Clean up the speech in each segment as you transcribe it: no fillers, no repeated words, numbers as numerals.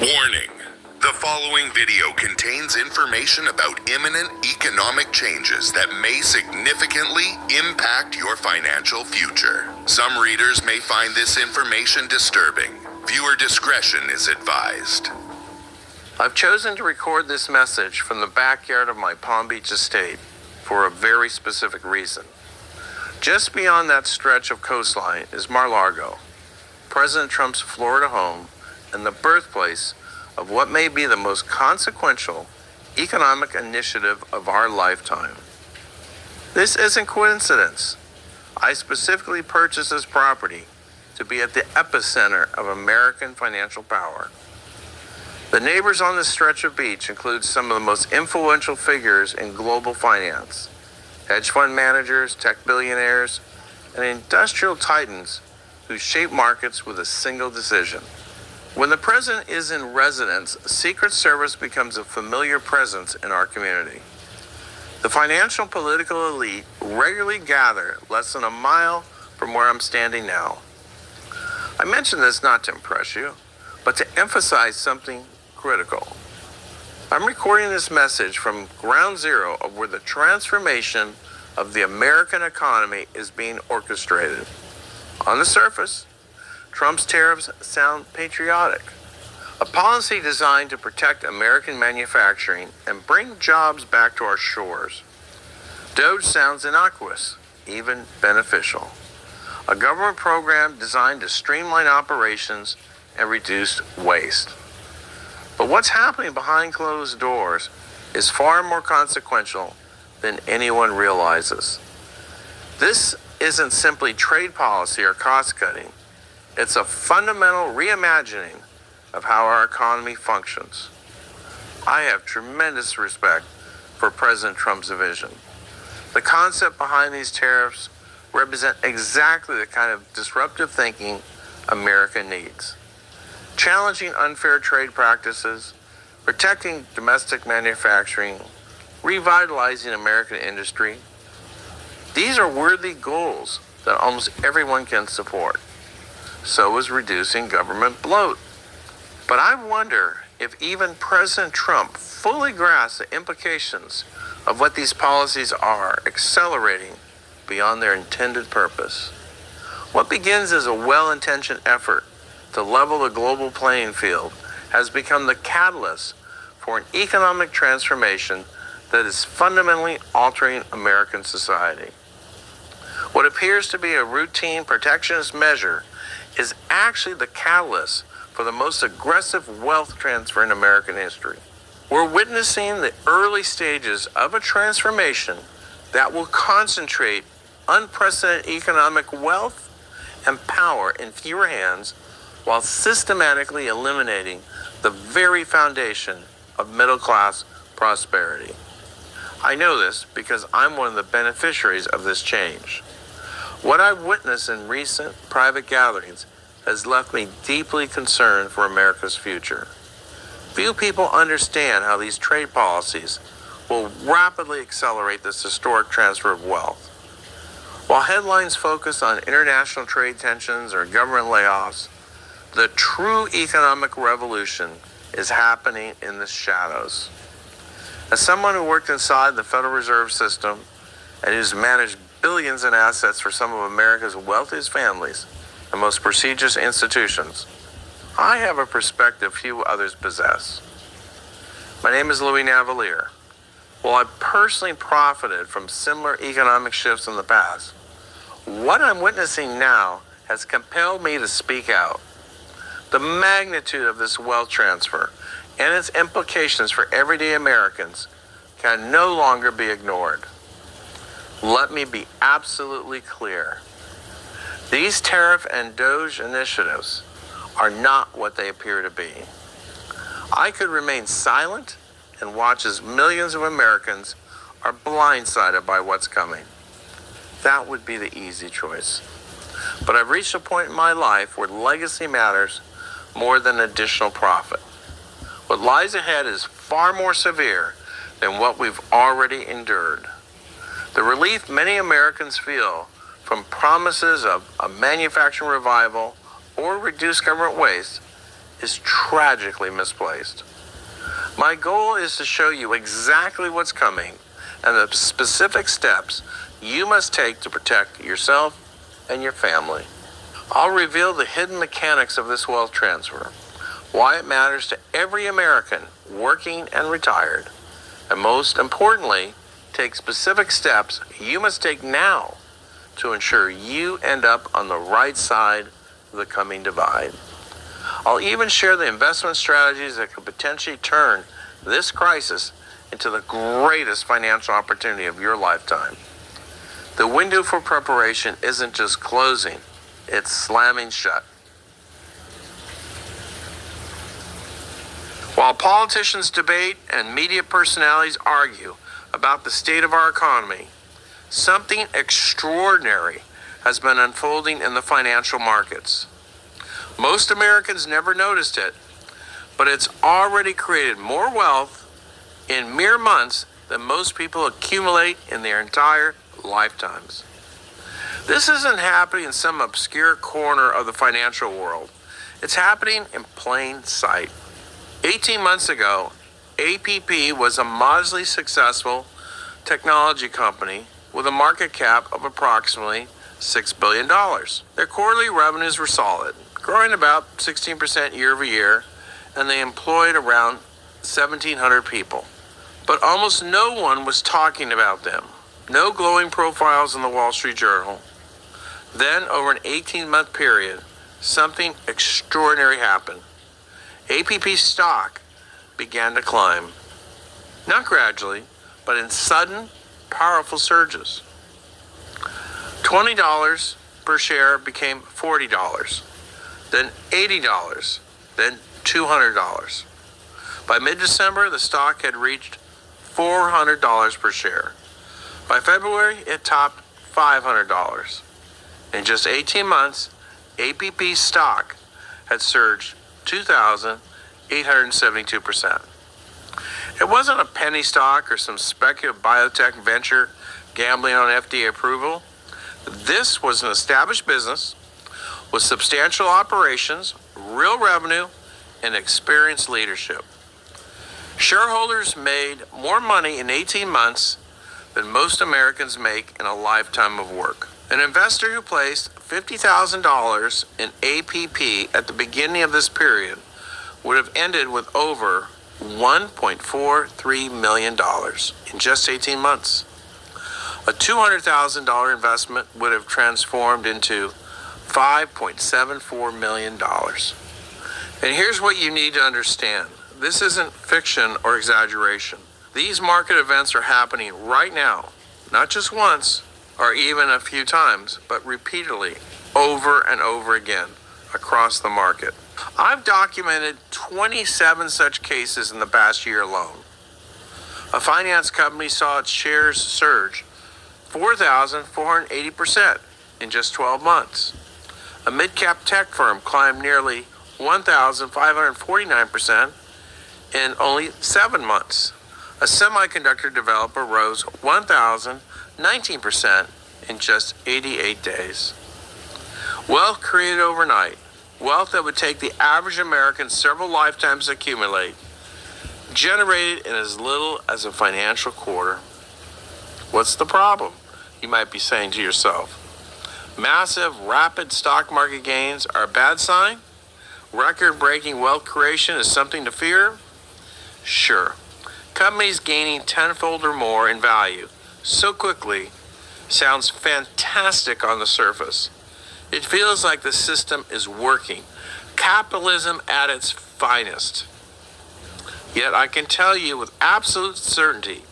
Warning. The following video contains information about imminent economic changes that may significantly impact your financial future. Some readers may find this information disturbing. Viewer discretion is advised. I've chosen to record this message from the backyard of my Palm Beach estate for a very specific reason. Just beyond that stretch of coastline is Mar-a-Lago, President Trump's Florida home and the birthplace of what may be the most consequential economic initiative of our lifetime. This isn't coincidence. I specifically purchased this property to be at the epicenter of American financial power. The neighbors on this stretch of beach include some of the most influential figures in global finance, hedge fund managers, tech billionaires, and industrial titans who shape markets with a single decision. When the president is in residence, Secret Service becomes a familiar presence in our community. The financial and political elite regularly gather less than a mile from where I'm standing now. I mention this not to impress you, but to emphasize something critical. I'm recording this message from ground zero of where the transformation of the American economy is being orchestrated. On the surface, Trump's tariffs sound patriotic, a policy designed to protect American manufacturing and bring jobs back to our shores. DOGE sounds innocuous, even beneficial, a government program designed to streamline operations and reduce waste. But what's happening behind closed doors is far more consequential than anyone realizes. This isn't simply trade policy or cost cutting. It's a fundamental reimagining of how our economy functions. I have tremendous respect for President Trump's vision. The concept behind these tariffs represent exactly the kind of disruptive thinking America needs. Challenging unfair trade practices, protecting domestic manufacturing, revitalizing American industry. These are worthy goals that almost everyone can support. So is reducing government bloat. But I wonder if even President Trump fully grasps the implications of what these policies are accelerating beyond their intended purpose. What begins as a well-intentioned effort to level the global playing field has become the catalyst for an economic transformation that is fundamentally altering American society. What appears to be a routine protectionist measure is actually the catalyst for the most aggressive wealth transfer in American history. We're witnessing the early stages of a transformation that will concentrate unprecedented economic wealth and power in fewer hands while systematically eliminating the very foundation of middle-class prosperity. I know this because I'm one of the beneficiaries of this change. What I've witnessed in recent private gatherings has left me deeply concerned for America's future. Few people understand how these trade policies will rapidly accelerate this historic transfer of wealth. While headlines focus on international trade tensions or government layoffs, the true economic revolution is happening in the shadows. As someone who worked inside the Federal Reserve System and who's managed billions in assets for some of America's wealthiest families and most prestigious institutions, I have a perspective few others possess. My name is Louis Navalier. While I've personally profited from similar economic shifts in the past, what I'm witnessing now has compelled me to speak out. The magnitude of this wealth transfer and its implications for everyday Americans can no longer be ignored. Let me be absolutely clear. These tariff and DOGE initiatives are not what they appear to be. I could remain silent and watch as millions of Americans are blindsided by what's coming. That would be the easy choice. But I've reached a point in my life where legacy matters more than additional profit. What lies ahead is far more severe than what we've already endured. The relief many Americans feel from promises of a manufacturing revival or reduced government waste is tragically misplaced. My goal is to show you exactly what's coming and the specific steps you must take to protect yourself and your family. I'll reveal the hidden mechanics of this wealth transfer, why it matters to every American, working and retired, and most importantly, take specific steps you must take now to ensure you end up on the right side of the coming divide. I'll even share the investment strategies that could potentially turn this crisis into the greatest financial opportunity of your lifetime. The window for preparation isn't just closing, it's slamming shut. While politicians debate and media personalities argue about the state of our economy, something extraordinary has been unfolding in the financial markets. Most Americans never noticed it, but it's already created more wealth in mere months than most people accumulate in their entire lifetimes. This isn't happening in some obscure corner of the financial world. It's happening in plain sight. 18 months ago, APP was a modestly successful technology company with a market cap of approximately $6 billion. Their quarterly revenues were solid, growing about 16% year over year, and they employed around 1,700 people. But almost no one was talking about them. No glowing profiles in the Wall Street Journal. Then, over an 18-month period, something extraordinary happened. APP stock began to climb. Not gradually, but in sudden, powerful surges. $20 per share became $40, then $80, then $200. By mid-December, the stock had reached $400 per share. By February, it topped $500. In just 18 months, APP stock had surged 2,872%. It wasn't a penny stock or some speculative biotech venture gambling on FDA approval. This was an established business with substantial operations, real revenue, and experienced leadership. Shareholders made more money in 18 months than most Americans make in a lifetime of work. An investor who placed $50,000 in APP at the beginning of this period would have ended with over $1.43 million in just 18 months. A $200,000 investment would have transformed into $5.74 million. And here's what you need to understand. This isn't fiction or exaggeration. These market events are happening right now, not just once or even a few times, but repeatedly, over and over again, across the market. I've documented 27 such cases in the past year alone. A finance company saw its shares surge 4,480% in just 12 months. A mid-cap tech firm climbed nearly 1,549% in only 7 months. A semiconductor developer rose 1,019% in just 88 days. Wealth created overnight, wealth that would take the average American several lifetimes to accumulate, generated in as little as a financial quarter. What's the problem? You might be saying to yourself. Massive, rapid stock market gains are a bad sign? Record-breaking wealth creation is something to fear? Sure. Companies gaining tenfold or more in value so quickly sounds fantastic on the surface. It feels like the system is working. Capitalism at its finest. Yet I can tell you with absolute certainty,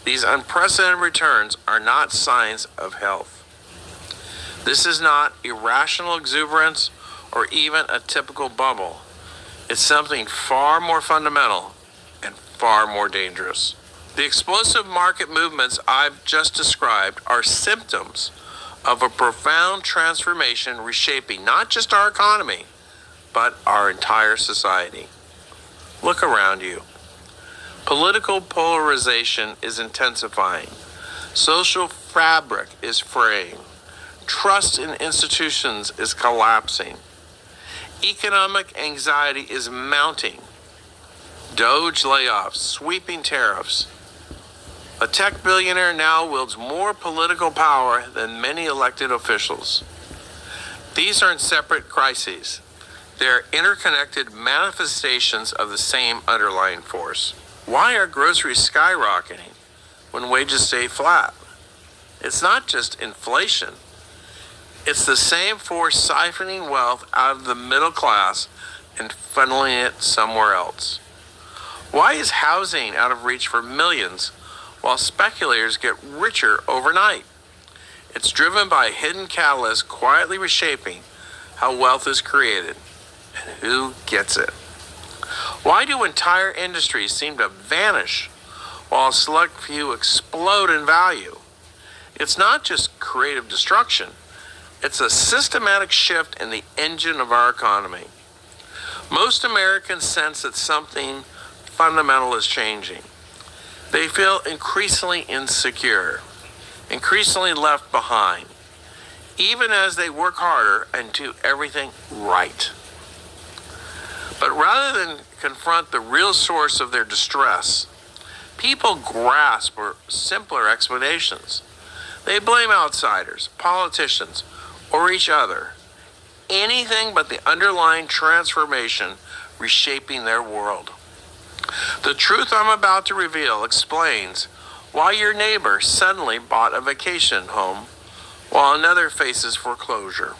these unprecedented returns are not signs of health. This is not irrational exuberance or even a typical bubble. It's something far more fundamental and far more dangerous. The explosive market movements I've just described are symptoms of a profound transformation reshaping not just our economy, but our entire society. Look around you. Political polarization is intensifying. Social fabric is fraying. Trust in institutions is collapsing. Economic anxiety is mounting. Doge layoffs, sweeping tariffs. A tech billionaire now wields more political power than many elected officials. These aren't separate crises. They're interconnected manifestations of the same underlying force. Why are groceries skyrocketing when wages stay flat? It's not just inflation. It's the same force siphoning wealth out of the middle class and funneling it somewhere else. Why is housing out of reach for millions while speculators get richer overnight? It's driven by a hidden catalyst quietly reshaping how wealth is created and who gets it. Why do entire industries seem to vanish while a select few explode in value? It's not just creative destruction. It's a systematic shift in the engine of our economy. Most Americans sense that something fundamental is changing. They feel increasingly insecure, increasingly left behind, even as they work harder and do everything right. But rather than confront the real source of their distress, people grasp for simpler explanations. They blame outsiders, politicians, or each other. Anything but the underlying transformation reshaping their world. The truth I'm about to reveal explains why your neighbor suddenly bought a vacation home while another faces foreclosure.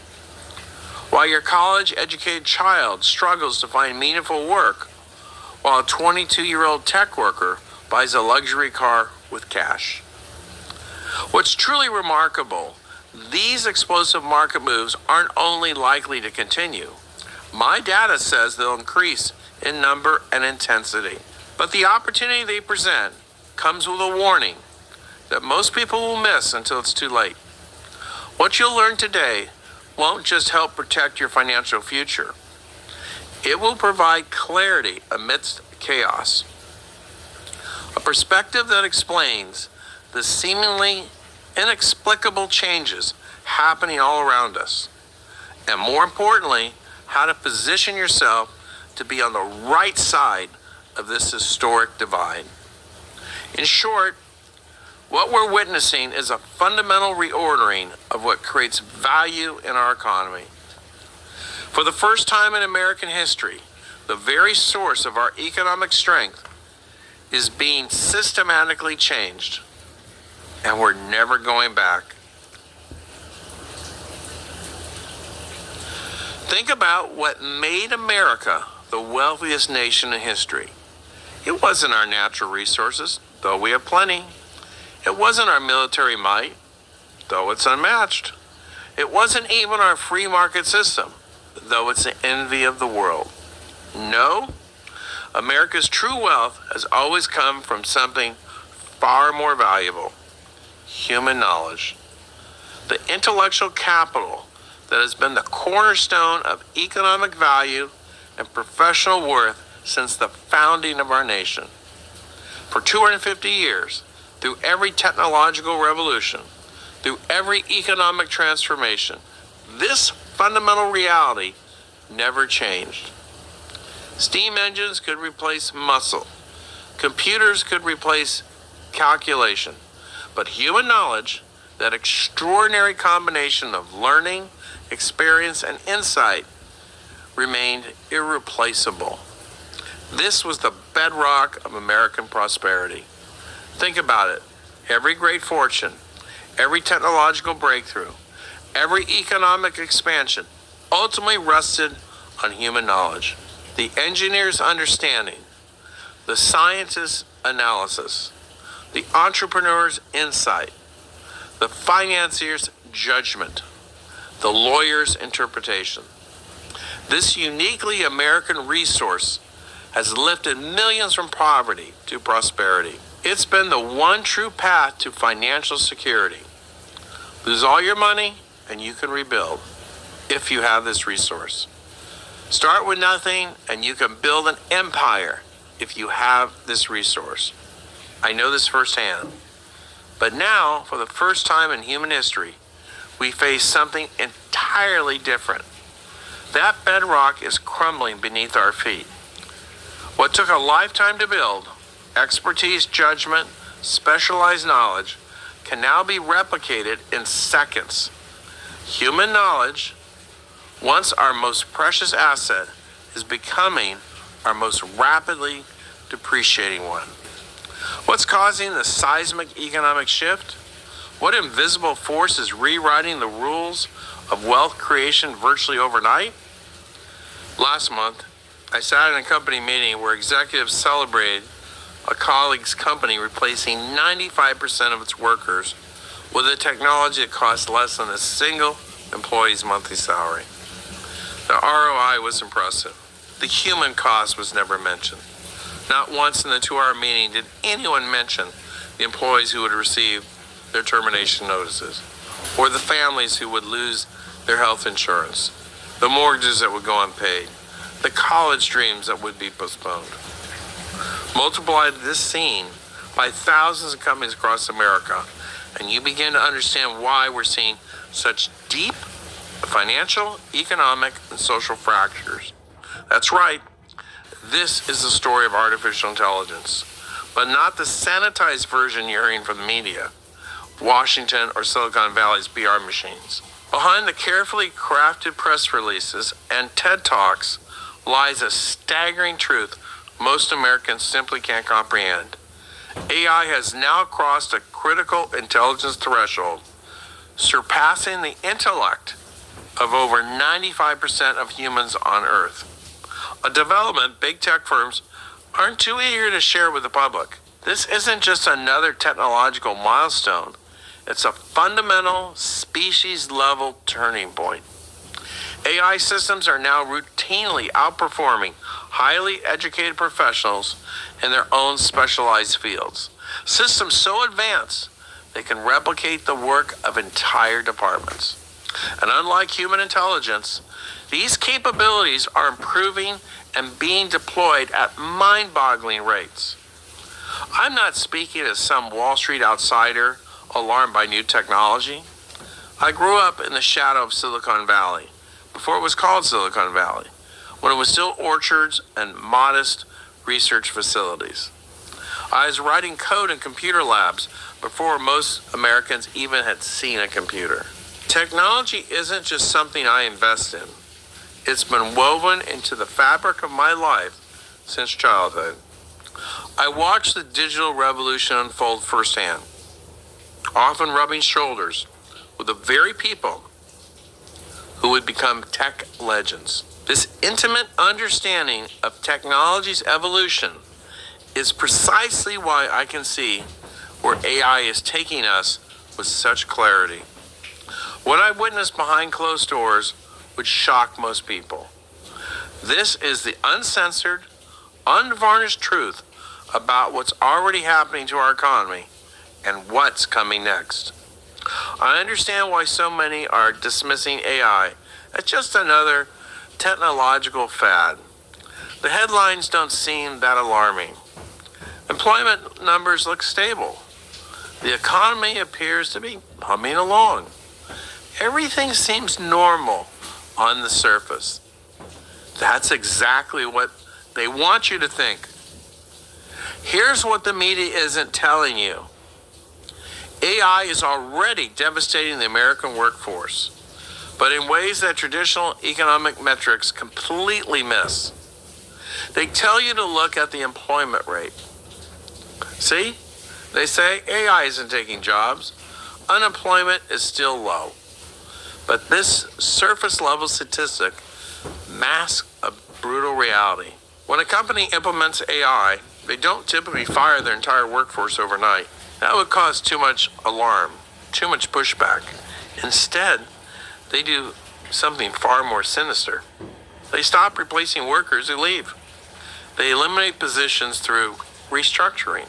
Why your college-educated child struggles to find meaningful work while a 22-year-old tech worker buys a luxury car with cash. What's truly remarkable, these explosive market moves aren't only likely to continue. My data says they'll increase in number and intensity. But the opportunity they present comes with a warning that most people will miss until it's too late. What you'll learn today won't just help protect your financial future. It will provide clarity amidst chaos. A perspective that explains the seemingly inexplicable changes happening all around us. And more importantly, how to position yourself to be on the right side of this historic divide. In short, what we're witnessing is a fundamental reordering of what creates value in our economy. For the first time in American history, the very source of our economic strength is being systematically changed, and we're never going back. Think about what made America the wealthiest nation in history. It wasn't our natural resources, though we have plenty. It wasn't our military might, though it's unmatched. It wasn't even our free market system, though it's the envy of the world. No, America's true wealth has always come from something far more valuable: human knowledge. The intellectual capital that has been the cornerstone of economic value and professional worth since the founding of our nation. For 250 years, through every technological revolution, through every economic transformation, this fundamental reality never changed. Steam engines could replace muscle. Computers could replace calculation. But human knowledge, that extraordinary combination of learning, experience, and insight, remained irreplaceable. This was the bedrock of American prosperity. Think about it. Every great fortune, every technological breakthrough, every economic expansion ultimately rested on human knowledge. The engineer's understanding, the scientist's analysis, the entrepreneur's insight, the financier's judgment, the lawyer's interpretation. This uniquely American resource has lifted millions from poverty to prosperity. It's been the one true path to financial security. Lose all your money and you can rebuild if you have this resource. Start with nothing and you can build an empire if you have this resource. I know this firsthand. But now, for the first time in human history, we face something entirely different. That bedrock is crumbling beneath our feet. What took a lifetime to build, expertise, judgment, specialized knowledge, can now be replicated in seconds. Human knowledge, once our most precious asset, is becoming our most rapidly depreciating one. What's causing the seismic economic shift? What invisible force is rewriting the rules of wealth creation virtually overnight? Last month, I sat in a company meeting where executives celebrated a colleague's company replacing 95% of its workers with a technology that cost less than a single employee's monthly salary. The ROI was impressive. The human cost was never mentioned. Not once in the 2-hour meeting did anyone mention the employees who would receive their termination notices, or the families who would lose their health insurance, the mortgages that would go unpaid, the college dreams that would be postponed. Multiply this scene by thousands of companies across America, and you begin to understand why we're seeing such deep financial, economic, and social fractures. That's right. This is the story of artificial intelligence, but not the sanitized version you're hearing from the media, Washington or Silicon Valley's PR machines. Behind the carefully crafted press releases and TED Talks lies a staggering truth most Americans simply can't comprehend. AI has now crossed a critical intelligence threshold, surpassing the intellect of over 95% of humans on Earth. A development big tech firms aren't too eager to share with the public. This isn't just another technological milestone. It's a fundamental species-level turning point. AI systems are now routinely outperforming highly educated professionals in their own specialized fields. Systems so advanced, they can replicate the work of entire departments. And unlike human intelligence, these capabilities are improving and being deployed at mind-boggling rates. I'm not speaking as some Wall Street outsider alarmed by new technology. I grew up in the shadow of Silicon Valley, before it was called Silicon Valley, when it was still orchards and modest research facilities. I was writing code in computer labs before most Americans even had seen a computer. Technology isn't just something I invest in. It's been woven into the fabric of my life since childhood. I watched the digital revolution unfold firsthand, often rubbing shoulders with the very people who would become tech legends. This intimate understanding of technology's evolution is precisely why I can see where AI is taking us with such clarity. What I witnessed behind closed doors would shock most people. This is the uncensored, unvarnished truth about what's already happening to our economy and what's coming next. I understand why so many are dismissing AI as just another technological fad. The headlines don't seem that alarming. Employment numbers look stable. The economy appears to be humming along. Everything seems normal on the surface. That's exactly what they want you to think. Here's what the media isn't telling you. AI is already devastating the American workforce, but in ways that traditional economic metrics completely miss. They tell you to look at the employment rate. See? They say AI isn't taking jobs. Unemployment is still low. But this surface-level statistic masks a brutal reality. When a company implements AI, they don't typically fire their entire workforce overnight. That would cause too much alarm, too much pushback. Instead, they do something far more sinister. They stop replacing workers who leave. They eliminate positions through restructuring.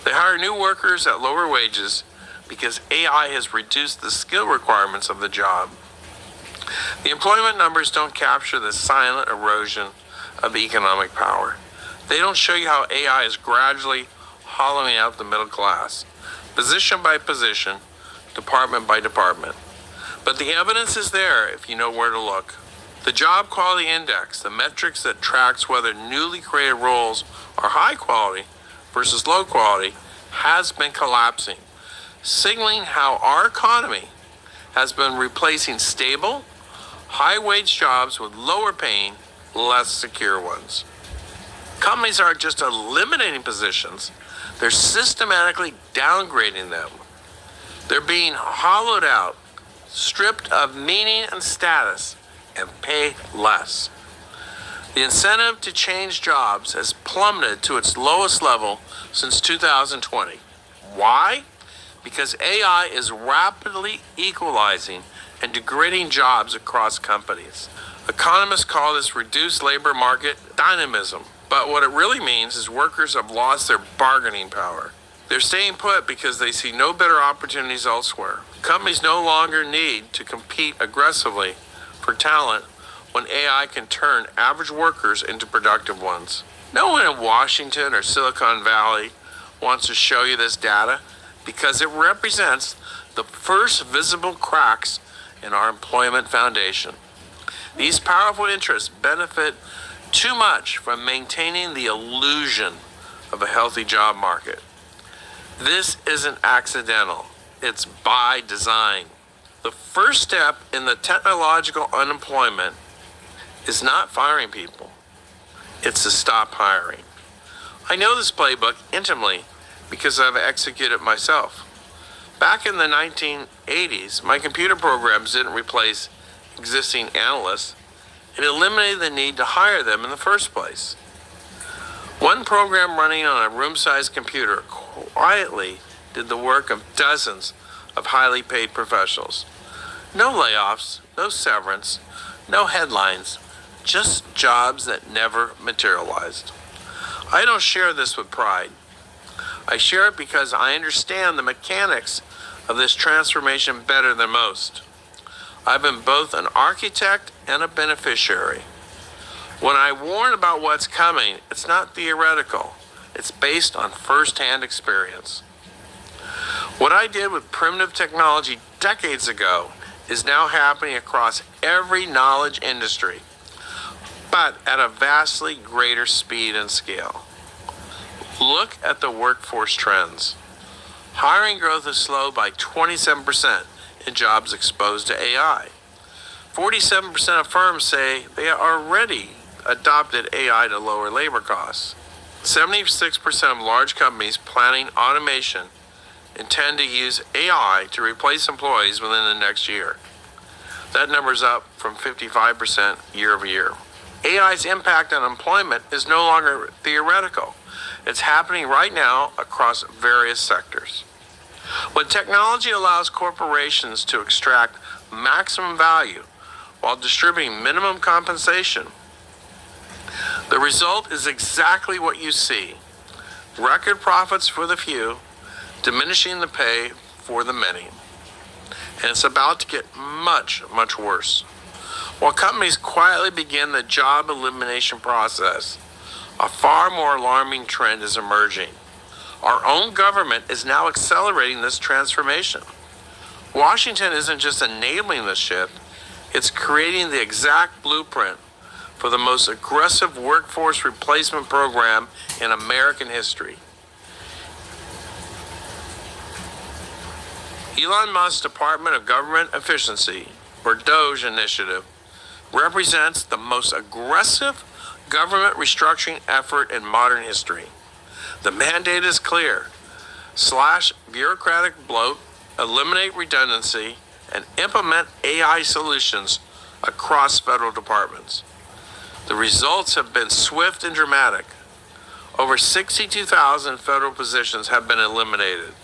They hire new workers at lower wages because AI has reduced the skill requirements of the job. The employment numbers don't capture the silent erosion of economic power. They don't show you how AI is gradually hollowing out the middle class, position by position, department by department. But the evidence is there if you know where to look. The Job Quality Index, the metrics that tracks whether newly created roles are high quality versus low quality, has been collapsing, signaling how our economy has been replacing stable, high-wage jobs with lower-paying, less secure ones. Companies aren't just eliminating positions, they're systematically downgrading them. They're being hollowed out, stripped of meaning and status, and pay less. The incentive to change jobs has plummeted to its lowest level since 2020. Why? Because AI is rapidly equalizing and degrading jobs across companies. Economists call this reduced labor market dynamism, but what it really means is workers have lost their bargaining power. They're staying put because they see no better opportunities elsewhere. Companies no longer need to compete aggressively for talent when AI can turn average workers into productive ones. No one in Washington or Silicon Valley wants to show you this data because it represents the first visible cracks in our employment foundation. These powerful interests benefit too much from maintaining the illusion of a healthy job market. This isn't accidental, it's by design. The first step in the technological unemployment is not firing people, it's to stop hiring. I know this playbook intimately because I've executed it myself. Back in the 1980s, my computer programs didn't replace existing analysts. It eliminated the need to hire them in the first place. One program running on a room-sized computer quietly did the work of dozens of highly paid professionals. No layoffs, no severance, no headlines, just jobs that never materialized. I don't share this with pride. I share it because I understand the mechanics of this transformation better than most. I've been both an architect and a beneficiary. When I warn about what's coming, it's not theoretical. It's based on first-hand experience. What I did with primitive technology decades ago is now happening across every knowledge industry, but at a vastly greater speed and scale. Look at the workforce trends. Hiring growth is slowed by 27% in jobs exposed to AI. 47% of firms say they already adopted AI to lower labor costs. 76% of large companies planning automation intend to use AI to replace employees within the next year. That number's up from 55% year over year. AI's impact on employment is no longer theoretical. It's happening right now across various sectors. When technology allows corporations to extract maximum value while distributing minimum compensation, the result is exactly what you see. Record profits for the few, diminishing the pay for the many. And it's about to get much, much worse. While companies quietly begin the job elimination process, a far more alarming trend is emerging. Our own government is now accelerating this transformation. Washington isn't just enabling this shift, it's creating the exact blueprint for the most aggressive workforce replacement program in American history. Elon Musk's Department of Government Efficiency, or DOGE initiative, represents the most aggressive government restructuring effort in modern history. The mandate is clear: slash bureaucratic bloat, eliminate redundancy, and implement AI solutions across federal departments. The results have been swift and dramatic. Over 62,000 federal positions have been eliminated,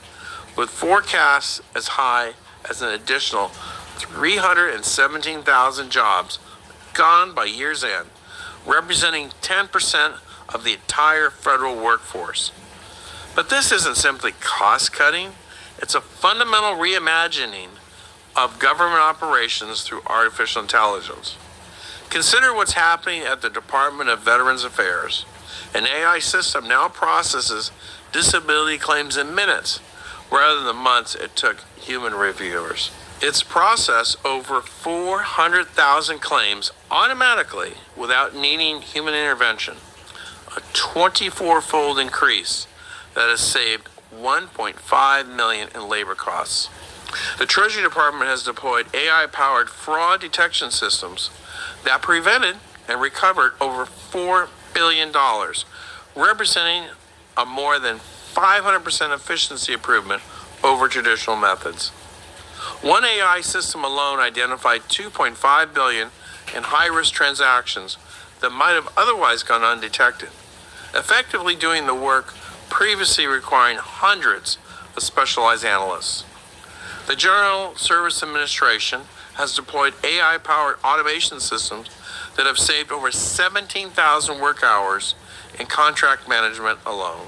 with forecasts as high as an additional 317,000 jobs gone by year's end, representing 10% of the entire federal workforce. But this isn't simply cost-cutting, it's a fundamental reimagining of government operations through artificial intelligence. Consider what's happening at the Department of Veterans Affairs. An AI system now processes disability claims in minutes, rather than the months it took human reviewers. It's processed over 400,000 claims automatically without needing human intervention, a 24-fold increase that has saved $1.5 million in labor costs. The Treasury Department has deployed AI-powered fraud detection systems that prevented and recovered over $4 billion, representing a more than 500% efficiency improvement over traditional methods. One AI system alone identified 2.5 billion in high-risk transactions that might have otherwise gone undetected, effectively doing the work previously requiring hundreds of specialized analysts. The General Service Administration has deployed AI-powered automation systems that have saved over 17,000 work hours in contract management alone.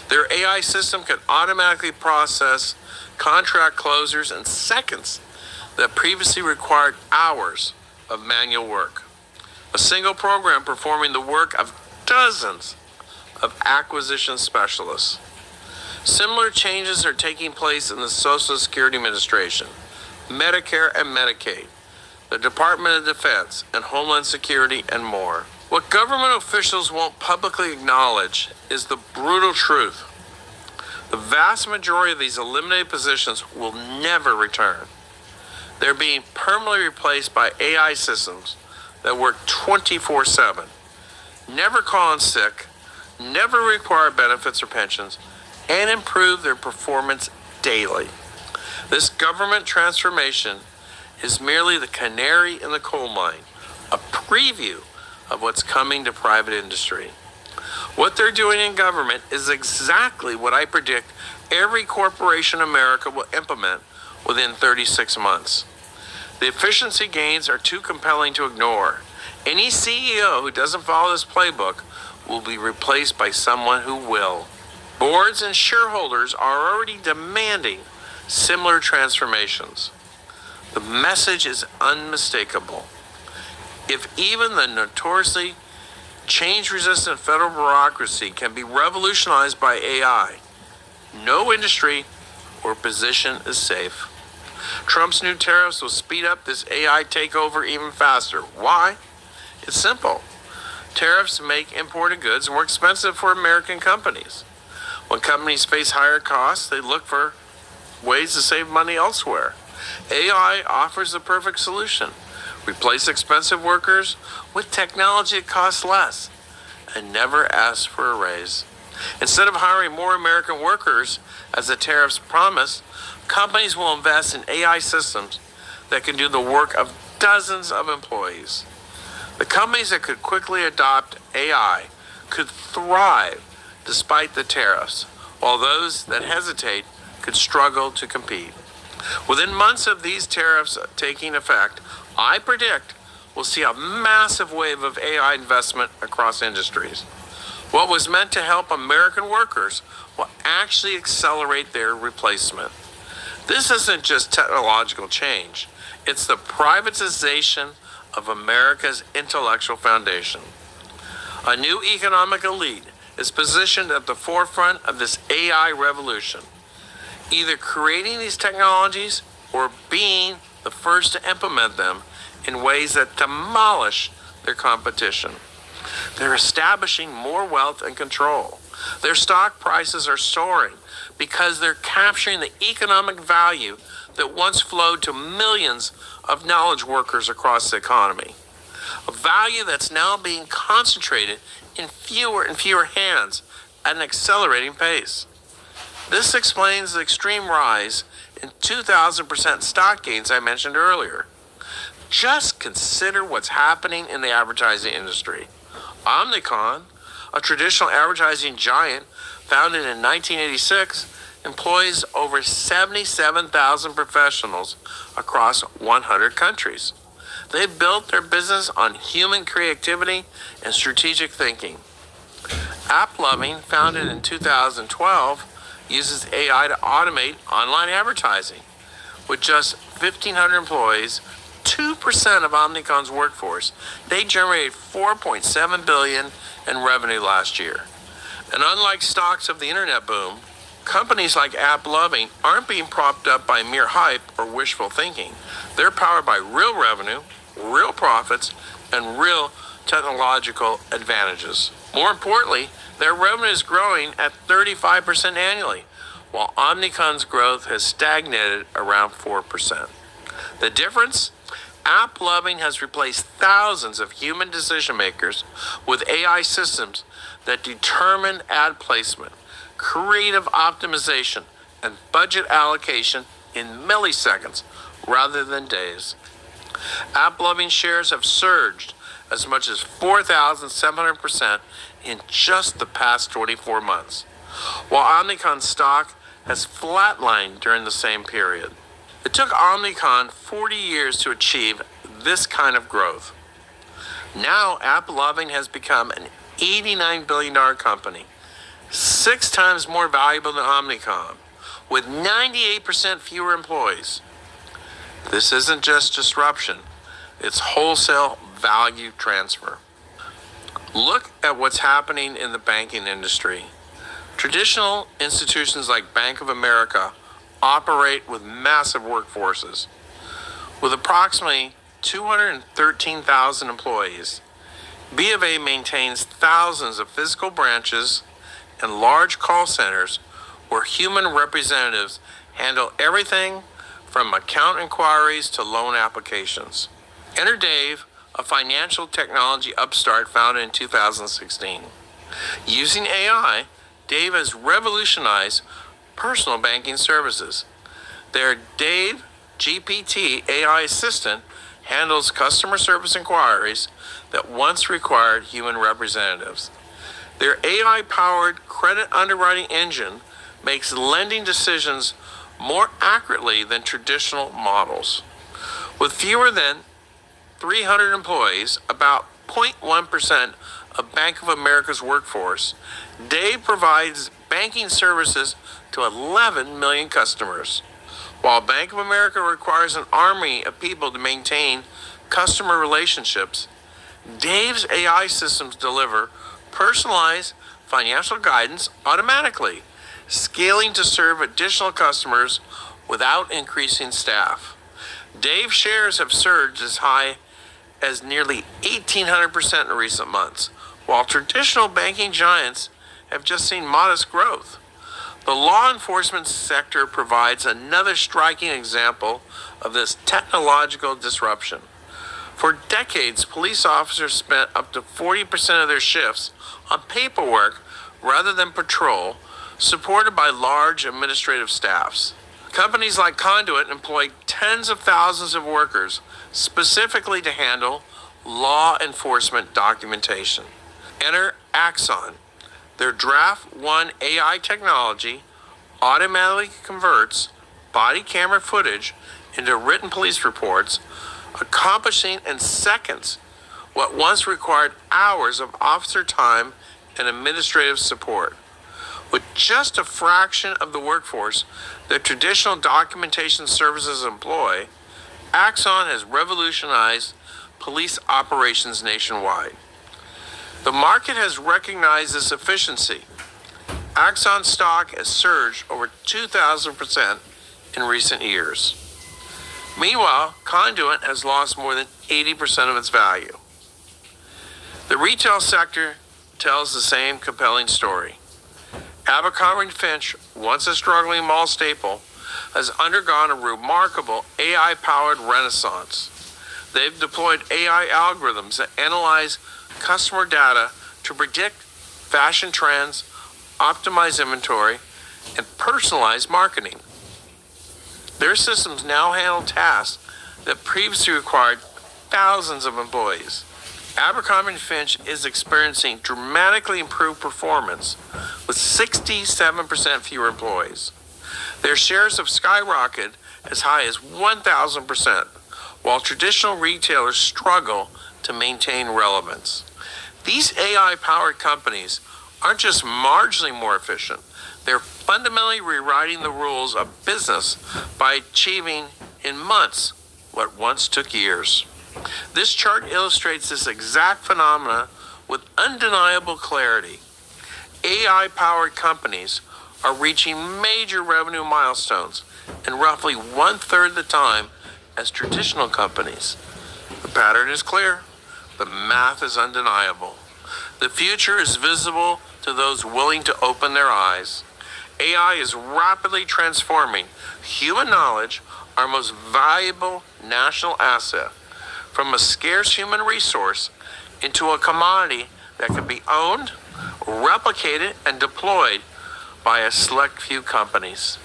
Their AI system can automatically process contract closures in seconds that previously required hours of manual work. A single program performing the work of dozens of acquisition specialists. Similar changes are taking place in the Social Security Administration, Medicare and Medicaid, the Department of Defense, and Homeland Security, and more. What government officials won't publicly acknowledge is the brutal truth. The vast majority of these eliminated positions will never return. They're being permanently replaced by AI systems that work 24/7, never call in sick, never require benefits or pensions, and improve their performance daily. This government transformation is merely the canary in the coal mine, a preview of what's coming to private industry. What they're doing in government is exactly what I predict every corporation in America will implement within 36 months. The efficiency gains are too compelling to ignore. Any CEO who doesn't follow this playbook will be replaced by someone who will. Boards and shareholders are already demanding similar transformations. The message is unmistakable. If even the notoriously change-resistant federal bureaucracy can be revolutionized by AI, no industry or position is safe. Trump's new tariffs will speed up this AI takeover even faster. Why? It's simple. Tariffs make imported goods more expensive for American companies. When companies face higher costs, they look for ways to save money elsewhere. AI offers the perfect solution. Replace expensive workers with technology that costs less and never ask for a raise. Instead of hiring more American workers, as the tariffs promise, companies will invest in AI systems that can do the work of dozens of employees. The companies that could quickly adopt AI could thrive despite the tariffs, while those that hesitate could struggle to compete. Within months of these tariffs taking effect, I predict we'll see a massive wave of AI investment across industries. What was meant to help American workers will actually accelerate their replacement. This isn't just technological change, it's the privatization of America's intellectual foundation. A new economic elite is positioned at the forefront of this AI revolution, either creating these technologies or being the first to implement them in ways that demolish their competition. They're establishing more wealth and control. Their stock prices are soaring because they're capturing the economic value that once flowed to millions of knowledge workers across the economy. A value that's now being concentrated in fewer and fewer hands at an accelerating pace. This explains the extreme rise in 2,000% stock gains I mentioned earlier. Just consider what's happening in the advertising industry. Omnicom, a traditional advertising giant founded in 1986, employs over 77,000 professionals across 100 countries. They've built their business on human creativity and strategic thinking. AppLoving, founded in 2012, uses AI to automate online advertising. With just 1,500 employees, 2% of Omnicom's workforce, they generated $4.7 billion in revenue last year. And unlike stocks of the internet boom, Companies like AppLoving aren't being propped up by mere hype or wishful thinking. They're powered by real revenue, real profits, and real technological advantages. More importantly, their revenue is growing at 35% annually, while Omnicon's growth has stagnated around 4%. The difference? AppLoving has replaced thousands of human decision makers with AI systems that determine ad placement, creative optimization, and budget allocation in milliseconds rather than days. AppLoving shares have surged as much as 4,700% in just the past 24 months, while Omnicon stock has flatlined during the same period. It took Omnicon 40 years to achieve this kind of growth. Now, AppLoving has become an $89 billion company, 6 times more valuable than Omnicom, with 98% fewer employees. This isn't just disruption, it's wholesale value transfer. Look at what's happening in the banking industry. Traditional institutions like Bank of America operate with massive workforces. With approximately 213,000 employees, B of A maintains thousands of physical branches and large call centers where human representatives handle everything from account inquiries to loan applications. Enter Dave, a financial technology upstart founded in 2016. Using AI, Dave has revolutionized personal banking services. Their Dave GPT AI assistant handles customer service inquiries that once required human representatives. Their AI-powered credit underwriting engine makes lending decisions more accurately than traditional models. With fewer than 300 employees, about 0.1% of Bank of America's workforce, Dave provides banking services to 11 million customers. While Bank of America requires an army of people to maintain customer relationships, Dave's AI systems deliver personalized financial guidance automatically, scaling to serve additional customers without increasing staff. Dave shares have surged as high as nearly 1,800% in recent months, while traditional banking giants have just seen modest growth. The law enforcement sector provides another striking example of this technological disruption. For decades, police officers spent up to 40% of their shifts on paperwork rather than patrol, supported by large administrative staffs. Companies like Conduit employ tens of thousands of workers specifically to handle law enforcement documentation. Enter Axon. Their Draft 1 AI technology automatically converts body camera footage into written police reports, accomplishing in seconds what once required hours of officer time and administrative support. With just a fraction of the workforce that traditional documentation services employ, Axon has revolutionized police operations nationwide. The market has recognized this efficiency. Axon stock has surged over 2,000% in recent years. Meanwhile, Conduit has lost more than 80% of its value. The retail sector tells the same compelling story. Abercrombie & Fitch, once a struggling mall staple, has undergone a remarkable AI-powered renaissance. They've deployed AI algorithms that analyze customer data to predict fashion trends, optimize inventory, and personalize marketing. Their systems now handle tasks that previously required thousands of employees. Abercrombie & Fitch is experiencing dramatically improved performance with 67% fewer employees. Their shares have skyrocketed as high as 1,000%, while traditional retailers struggle to maintain relevance. These AI-powered companies aren't just marginally more efficient, they're fundamentally rewriting the rules of business by achieving in months what once took years. This chart illustrates this exact phenomena with undeniable clarity. AI-powered companies are reaching major revenue milestones in roughly one-third the time as traditional companies. The pattern is clear. The math is undeniable. The future is visible to those willing to open their eyes. AI is rapidly transforming human knowledge, our most valuable national asset, from a scarce human resource into a commodity that can be owned, replicated, and deployed by a select few companies.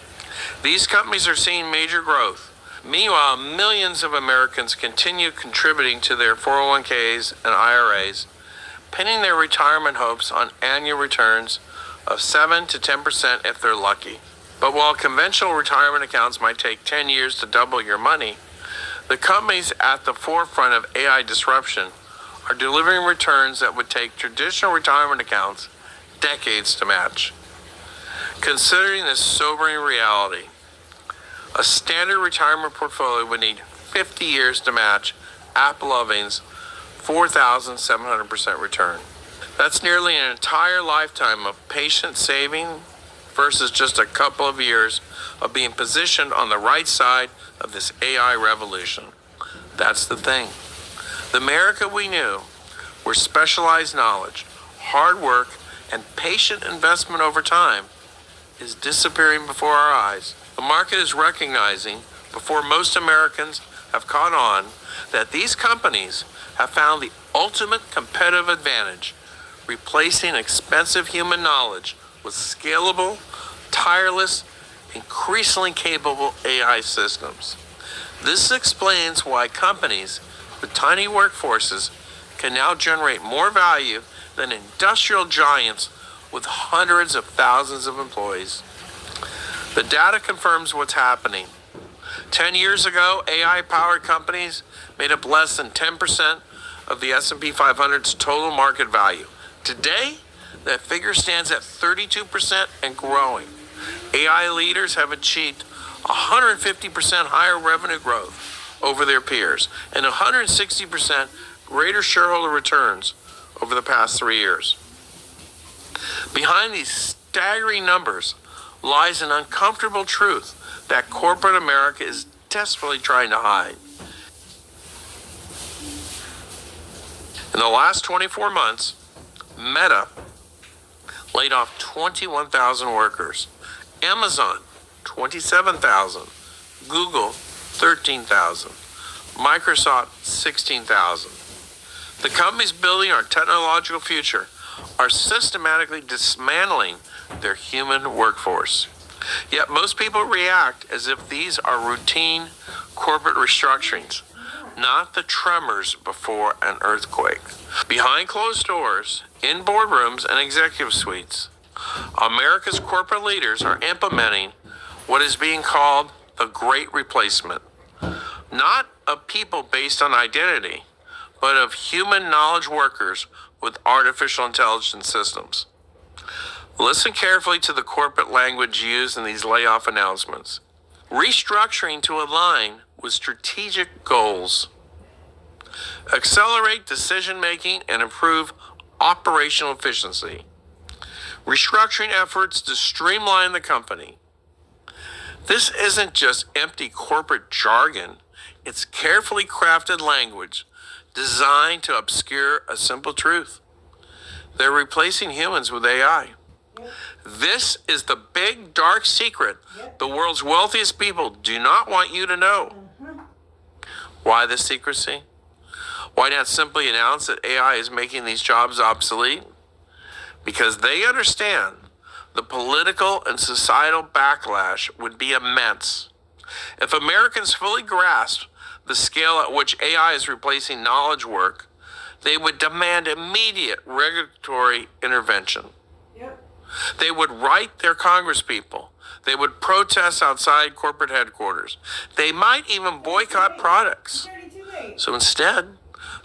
These companies are seeing major growth. Meanwhile, millions of Americans continue contributing to their 401ks and IRAs, pinning their retirement hopes on annual returns of 7 to 10% if they're lucky. But while conventional retirement accounts might take 10 years to double your money, the companies at the forefront of AI disruption are delivering returns that would take traditional retirement accounts decades to match. Considering this sobering reality, a standard retirement portfolio would need 50 years to match AppLoving's 4,700% return. That's nearly an entire lifetime of patient saving versus just a couple of years of being positioned on the right side of this AI revolution. That's the thing. The America we knew, where specialized knowledge, hard work, and patient investment over time is disappearing before our eyes. The market is recognizing, before most Americans have caught on, that these companies have found the ultimate competitive advantage, replacing expensive human knowledge with scalable, tireless, increasingly capable AI systems. This explains why companies with tiny workforces can now generate more value than industrial giants with hundreds of thousands of employees. The data confirms what's happening. 10 years ago, AI-powered companies made up less than 10% of the S&P 500's total market value. Today, that figure stands at 32% and growing. AI leaders have achieved 150% higher revenue growth over their peers and 160% greater shareholder returns over the past 3 years. Behind these staggering numbers lies an uncomfortable truth that corporate America is desperately trying to hide. In the last 24 months, Meta laid off 21,000 workers, Amazon 27,000, Google 13,000, Microsoft 16,000. The companies building our technological future are systematically dismantling their human workforce. Yet most people react as if these are routine corporate restructurings, not the tremors before an earthquake. Behind closed doors, in boardrooms and executive suites, America's corporate leaders are implementing what is being called the Great Replacement, not of people based on identity, but of human knowledge workers with artificial intelligence systems. Listen carefully to the corporate language used in these layoff announcements. Restructuring to align with strategic goals. Accelerate decision-making and improve operational efficiency. Restructuring efforts to streamline the company. This isn't just empty corporate jargon. It's carefully crafted language designed to obscure a simple truth. They're replacing humans with AI. This is the big dark secret the world's wealthiest people do not want you to know. Why the secrecy? Why not simply announce that AI is making these jobs obsolete? Because they understand the political and societal backlash would be immense. If Americans fully grasped the scale at which AI is replacing knowledge work, they would demand immediate regulatory intervention. They would write their congresspeople. They would protest outside corporate headquarters. They might even boycott products. So instead,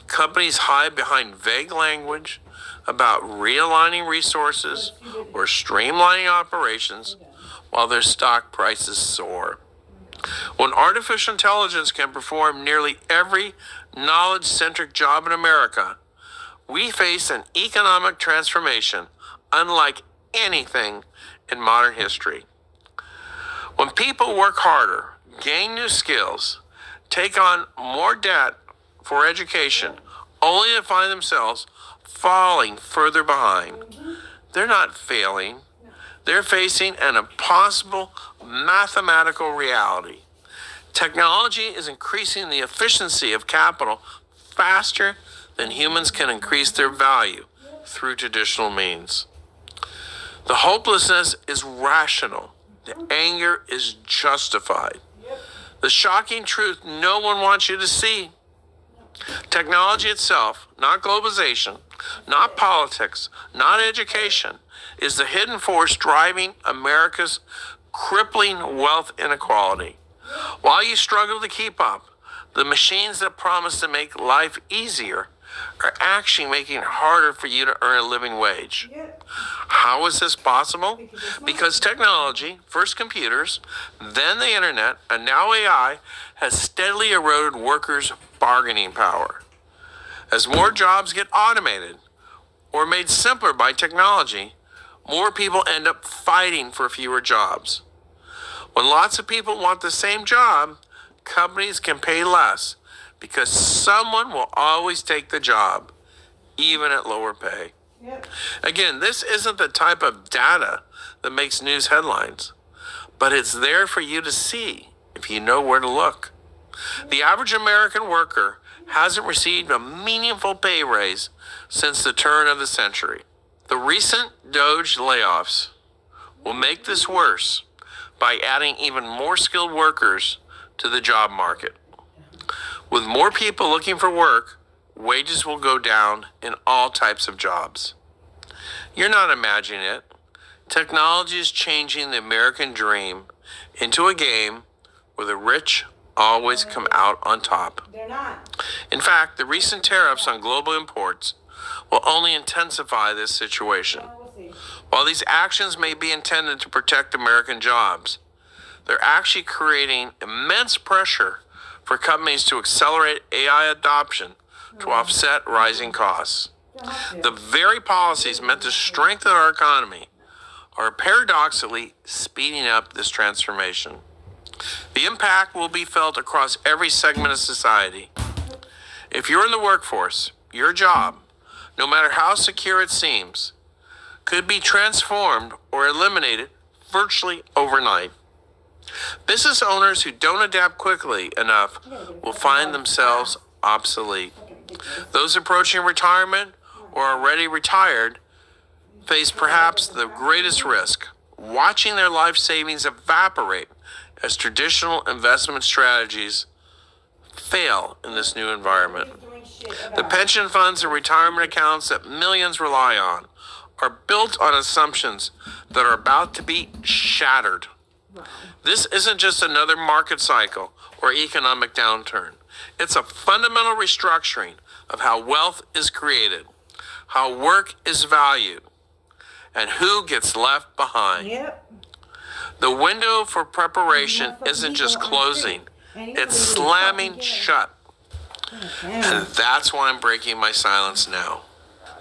companies hide behind vague language about realigning resources or streamlining operations while their stock prices soar. When artificial intelligence can perform nearly every knowledge-centric job in America, we face an economic transformation unlike anything in modern history. When people work harder, gain new skills, take on more debt for education, only to find themselves falling further behind, they're not failing. They're facing an impossible mathematical reality. Technology is increasing the efficiency of capital faster than humans can increase their value through traditional means. The hopelessness is rational. The anger is justified. The shocking truth no one wants you to see. Technology itself, not globalization, not politics, not education, is the hidden force driving America's crippling wealth inequality. While you struggle to keep up, the machines that promise to make life easier are actually making it harder for you to earn a living wage. How is this possible? Because technology, first computers, then the internet, and now AI, has steadily eroded workers' bargaining power. As more jobs get automated or made simpler by technology, more people end up fighting for fewer jobs. When lots of people want the same job, companies can pay less because someone will always take the job, even at lower pay. Again, this isn't the type of data that makes news headlines, but it's there for you to see if you know where to look. The average American worker hasn't received a meaningful pay raise since the turn of the century. The recent Doge layoffs will make this worse by adding even more skilled workers to the job market. With more people looking for work, wages will go down in all types of jobs. You're not imagining it. Technology is changing the American dream into a game where the rich always come out on top. They're not. In fact, the recent tariffs on global imports will only intensify this situation. We'll see. While these actions may be intended to protect American jobs, they're actually creating immense pressure for companies to accelerate AI adoption to offset rising costs. The very policies meant to strengthen our economy are paradoxically speeding up this transformation. The impact will be felt across every segment of society. If you're in the workforce, your job, no matter how secure it seems, could be transformed or eliminated virtually overnight. Business owners who don't adapt quickly enough will find themselves obsolete. Those approaching retirement or already retired face perhaps the greatest risk, watching their life savings evaporate as traditional investment strategies fail in this new environment. The pension funds and retirement accounts that millions rely on are built on assumptions that are about to be shattered. This isn't just another market cycle or economic downturn. It's a fundamental restructuring of how wealth is created, how work is valued, and who gets left behind. Yep. The window for preparation isn't just closing, it's slamming shut. And that's why I'm breaking my silence now.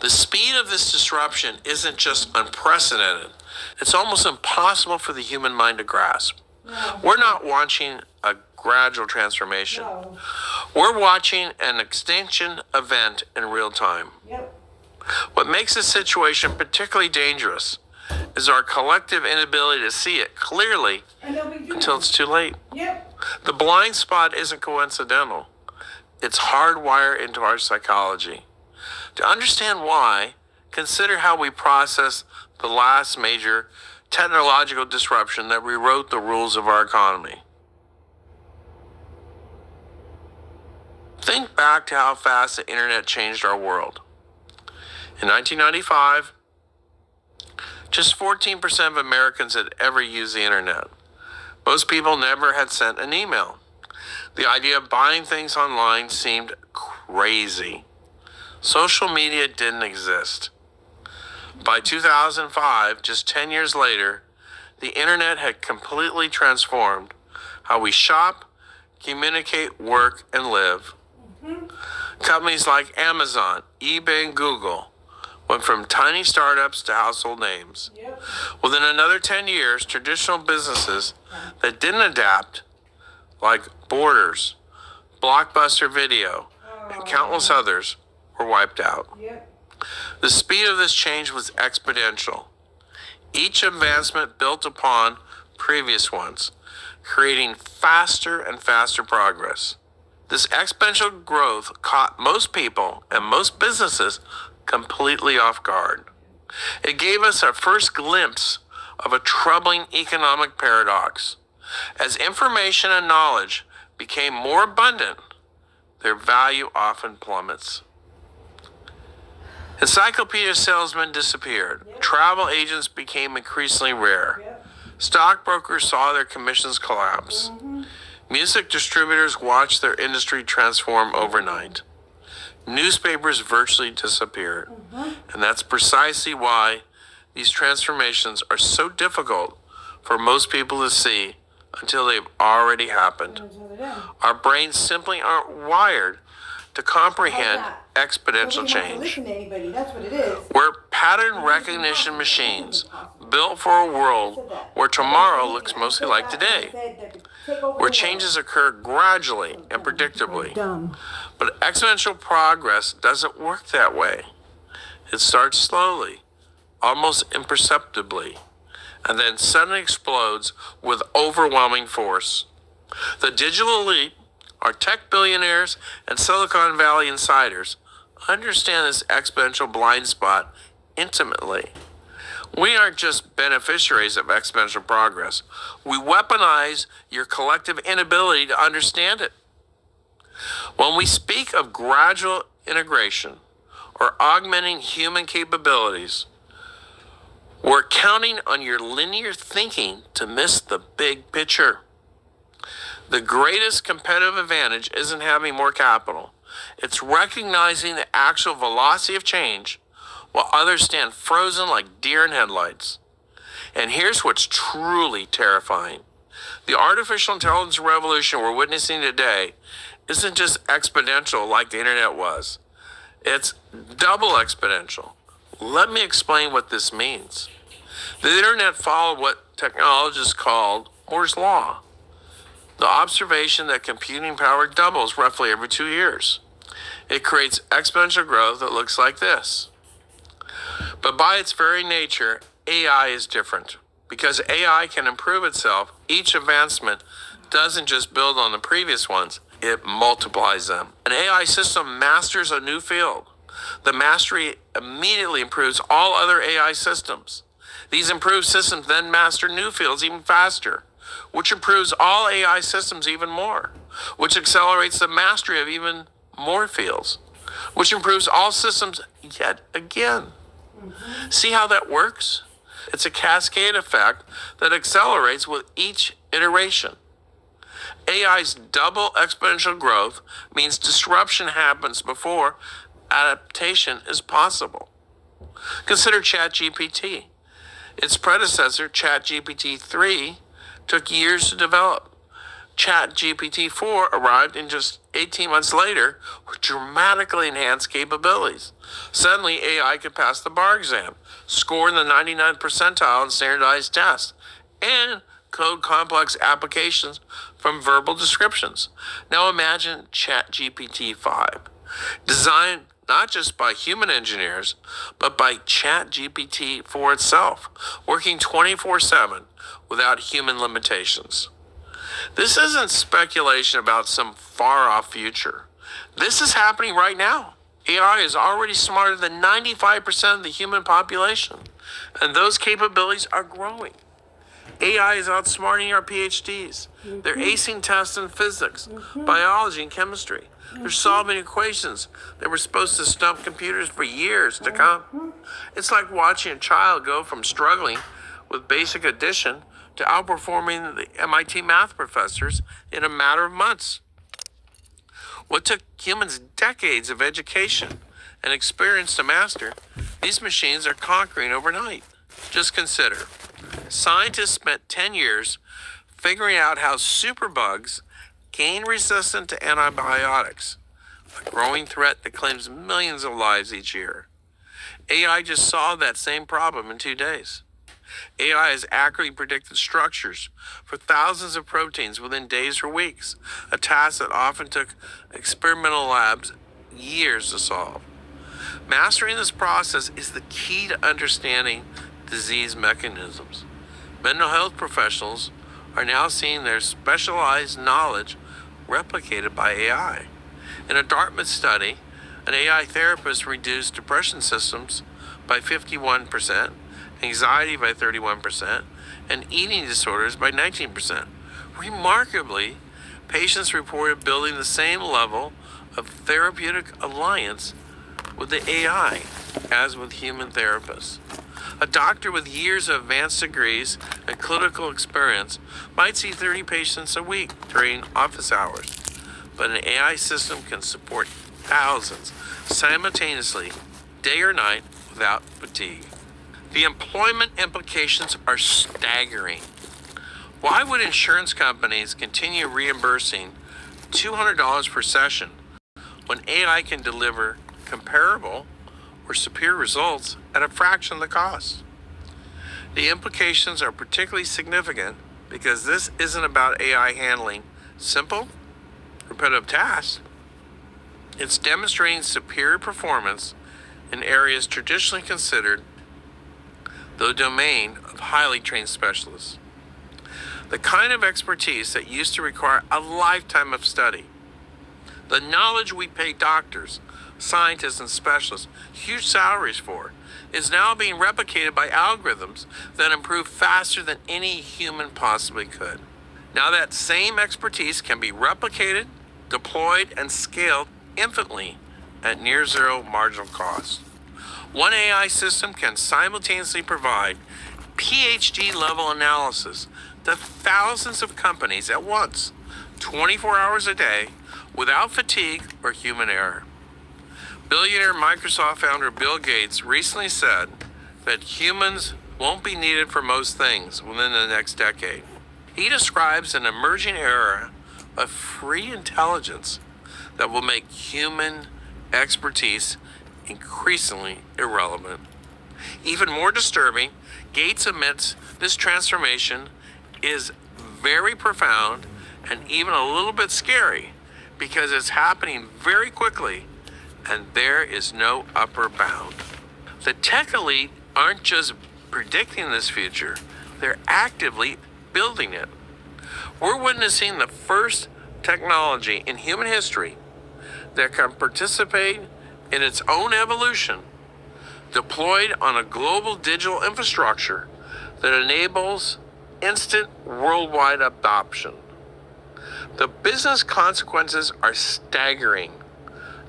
The speed of this disruption isn't just unprecedented, it's almost impossible for the human mind to grasp. We're not watching a gradual transformation. We're watching an extinction event in real time. Yep. What makes this situation particularly dangerous is our collective inability to see it clearly until it's too late. Yep. The blind spot isn't coincidental. It's hardwired into our psychology. To understand why, consider how we process the last major technological disruption that rewrote the rules of our economy. Think back to how fast the internet changed our world. In 1995, just 14% of Americans had ever used the internet. Most people never had sent an email. The idea of buying things online seemed crazy. Social media didn't exist. By 2005, just 10 years later, the internet had completely transformed how we shop, communicate, work, and live. Companies like Amazon, eBay, and Google went from tiny startups to household names. Yep. Within another 10 years, traditional businesses that didn't adapt, like Borders, Blockbuster Video, and countless others, were wiped out. Yep. The speed of this change was exponential. Each advancement built upon previous ones, creating faster and faster progress. This exponential growth caught most people and most businesses completely off guard. It gave us our first glimpse of a troubling economic paradox. As information and knowledge became more abundant, their value often plummets. Encyclopedia salesmen disappeared. Travel agents became increasingly rare. Yep. Stockbrokers saw their commissions collapse. Music distributors watched their industry transform overnight. Newspapers virtually disappeared. And that's precisely why these transformations are so difficult for most people to see until they've already happened. Our brains simply aren't wired to comprehend exponential change. Listen to anybody. That's what it is. We're pattern recognition machines built for a world where tomorrow looks mostly like today, where changes occur gradually and predictably. Dumb. But exponential progress doesn't work that way. It starts slowly, almost imperceptibly, and then suddenly explodes with overwhelming force. The digital elite, our tech billionaires and Silicon Valley insiders, understand this exponential blind spot intimately. We aren't just beneficiaries of exponential progress. We weaponize your collective inability to understand it. When we speak of gradual integration or augmenting human capabilities, we're counting on your linear thinking to miss the big picture. The greatest competitive advantage isn't having more capital. It's recognizing the actual velocity of change while others stand frozen like deer in headlights. And here's what's truly terrifying. The artificial intelligence revolution we're witnessing today isn't just exponential like the internet was. It's double exponential. Let me explain what this means. The internet followed what technologists called Moore's Law, the observation that computing power doubles roughly every 2 years. It creates exponential growth that looks like this. But by its very nature, AI is different. Because AI can improve itself, each advancement doesn't just build on the previous ones, it multiplies them. An AI system masters a new field. The mastery immediately improves all other AI systems. These improved systems then master new fields even faster, which improves all AI systems even more, which accelerates the mastery of even more fields, which improves all systems yet again. See how that works? It's a cascade effect that accelerates with each iteration. AI's double exponential growth means disruption happens before adaptation is possible. Consider ChatGPT. Its predecessor, ChatGPT-3, took years to develop. ChatGPT-4 arrived in just 18 months later with dramatically enhanced capabilities. Suddenly, AI could pass the bar exam, score in the 99th percentile in standardized tests, and code complex applications from verbal descriptions. Now imagine ChatGPT-5, designed not just by human engineers, but by ChatGPT-4 itself, working 24/7 without human limitations. This isn't speculation about some far-off future. This is happening right now. AI is already smarter than 95% of the human population, and those capabilities are growing. AI is outsmarting our PhDs. They're acing tests in physics, biology, and chemistry. They're solving equations that were supposed to stump computers for years to come. It's like watching a child go from struggling with basic addition to outperforming the MIT math professors in a matter of months. What took humans decades of education and experience to master, these machines are conquering overnight. Just consider, scientists spent 10 years figuring out how superbugs gain resistance to antibiotics, a growing threat that claims millions of lives each year. AI just solved that same problem in 2 days. AI has accurately predicted structures for thousands of proteins within days or weeks, a task that often took experimental labs years to solve. Mastering this process is the key to understanding disease mechanisms. Mental health professionals are now seeing their specialized knowledge replicated by AI. In a Dartmouth study, an AI therapist reduced depression symptoms by 51%, anxiety by 31%, and eating disorders by 19%. Remarkably, patients reported building the same level of therapeutic alliance with the AI as with human therapists. A doctor with years of advanced degrees and clinical experience might see 30 patients a week during office hours, but an AI system can support thousands simultaneously, day or night, without fatigue. The employment implications are staggering. Why would insurance companies continue reimbursing $200 per session when AI can deliver comparable or superior results at a fraction of the cost? The implications are particularly significant because this isn't about AI handling simple, repetitive tasks. It's demonstrating superior performance in areas traditionally considered the domain of highly trained specialists. The kind of expertise that used to require a lifetime of study. The knowledge we pay doctors, scientists, and specialists huge salaries for is now being replicated by algorithms that improve faster than any human possibly could. Now that same expertise can be replicated, deployed, and scaled infinitely at near zero marginal cost. One AI system can simultaneously provide PhD level analysis to thousands of companies at once, 24 hours a day, without fatigue or human error. Billionaire Microsoft founder Bill Gates recently said that humans won't be needed for most things within the next decade. He describes an emerging era of free intelligence that will make human expertise increasingly irrelevant. Even more disturbing, Gates admits this transformation is very profound and even a little bit scary because it's happening very quickly and there is no upper bound. The tech elite aren't just predicting this future, they're actively building it. We're witnessing the first technology in human history that can participate in its own evolution, deployed on a global digital infrastructure that enables instant worldwide adoption. The business consequences are staggering.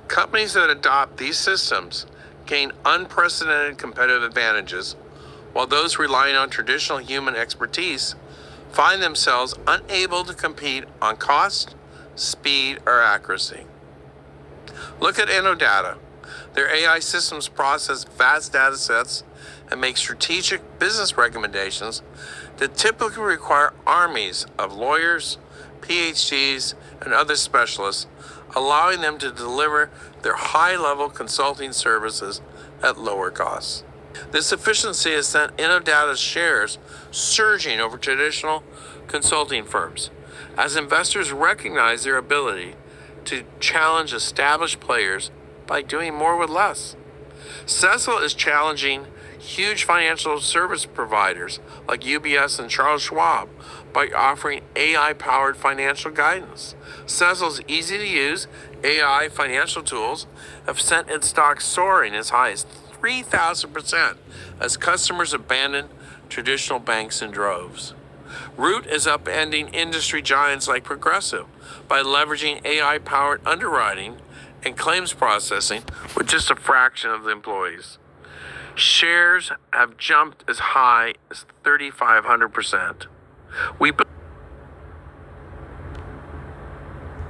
Companies that adopt these systems gain unprecedented competitive advantages, while those relying on traditional human expertise find themselves unable to compete on cost, speed, or accuracy. Look at Innodata. Their AI systems process vast data sets and make strategic business recommendations that typically require armies of lawyers, PhDs, and other specialists, allowing them to deliver their high-level consulting services at lower costs. This efficiency has sent Innodata's shares surging over traditional consulting firms, as investors recognize their ability to challenge established players by doing more with less. Cecil is challenging huge financial service providers like UBS and Charles Schwab by offering AI-powered financial guidance. Cecil's easy-to-use AI financial tools have sent its stock soaring as high as 3,000% as customers abandon traditional banks in droves. Root is upending industry giants like Progressive by leveraging AI-powered underwriting and claims processing with just a fraction of the employees. Shares have jumped as high as 3,500%. We